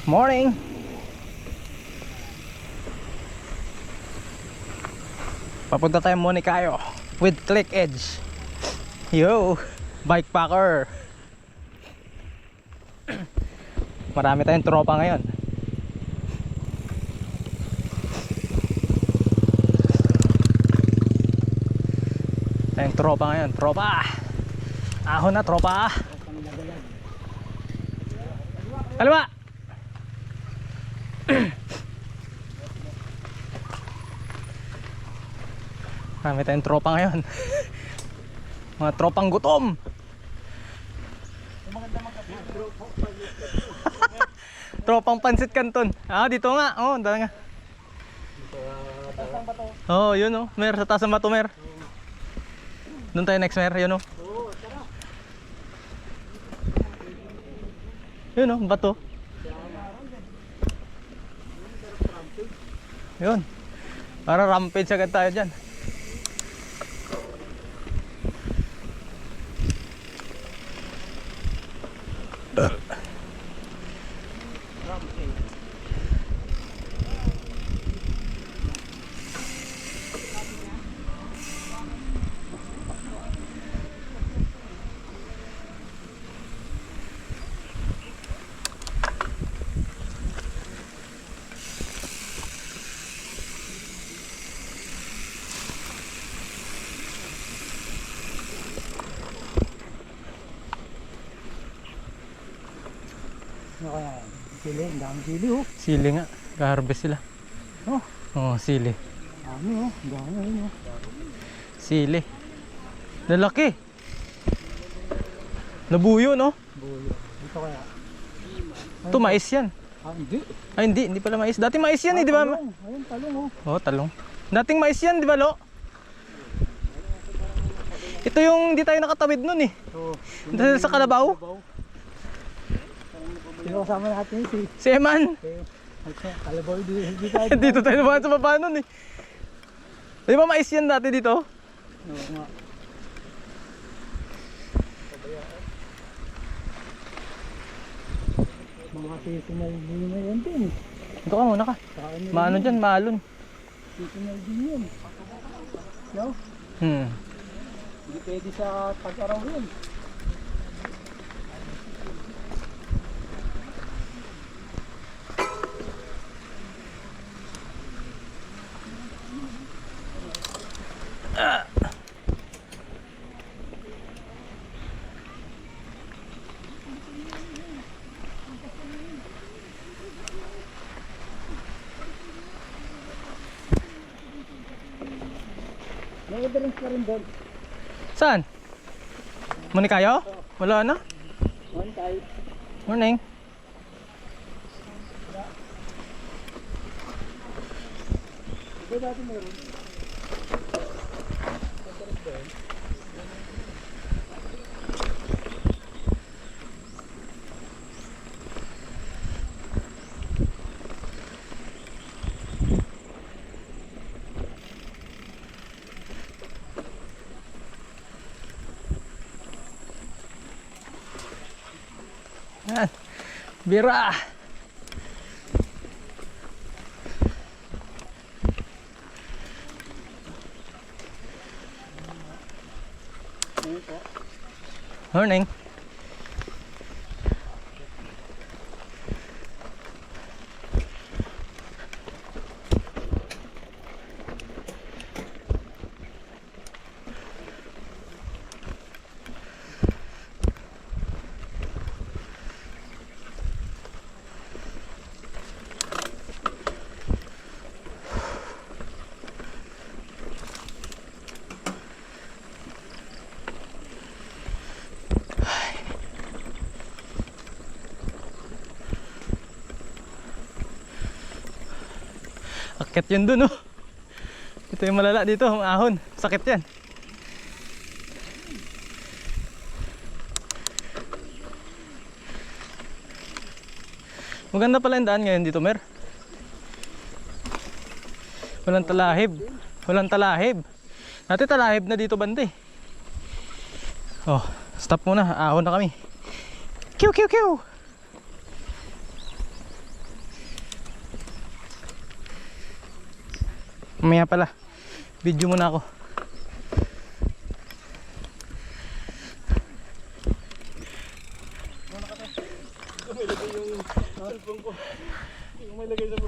Morning. Papunta tayo Monikayo with Click Edge. Yo, bike packer. Marami tayong tropa ngayon. Tayong tropa ngayon, tropa. Ahon na tropa. Kaliwa. Marami tayong tropa ngayon. Mga tropang gutom. Tropang pansit canton. Ah, dito nga. Oh, dala nga. Oh, yun oh. Mer, sa taas ng bato, Mer. Doon tayo next, Mer. Yun oh. Yun oh, bato. Yun. Para rampage agad tayo dyan. Sili, ang daming sili oh. Sili nga. Ga-harvest sila. Oh, Oh, sili. dami oh. Ang dami oh. Sili. Lalaki. Nabuyo, no? Buyo. Ito kaya. Ito, mais yan. Ah, hindi. Ay, hindi pala mais. Dati mais yan, eh, di ba? Talong. Ayun, talong oh. Oh, talong. Dating mais yan, di ba, Lo? Ito yung hindi tayo nakatawid nun, eh. So, Dahil sa Kalabaw. sino kasama natin Si Eman. Kalabaw, hindi tayo. Dito tayo naman sa baba nun, eh. Di ba mais yan dati dito? Oo nga. Mga seasonal din na yan din. Ito ka muna ka. Saan nila Maano yun? dyan, maalon. Seasonal din yun. No? Hmm. Hindi pwede sa tag-araw yun. May evidence pa rin doon. Saan? Monikayo? Wala na? One time. Morning. Ito dati meron. Yan. Bira. Morning. Sakit yun dun, oh. Ito yung malala dito, ang ahon. Sakit yan. Maganda pala yung daan ngayon dito, Mer. Walang talahib. Walang talahib. Dati talahib na dito banda, eh. Oh, stop muna. Ahon na kami. Kiw, kiw, kiw. Mamaya pala. Video muna ako. May lagay yung cellphone ko. Yung may lagay sa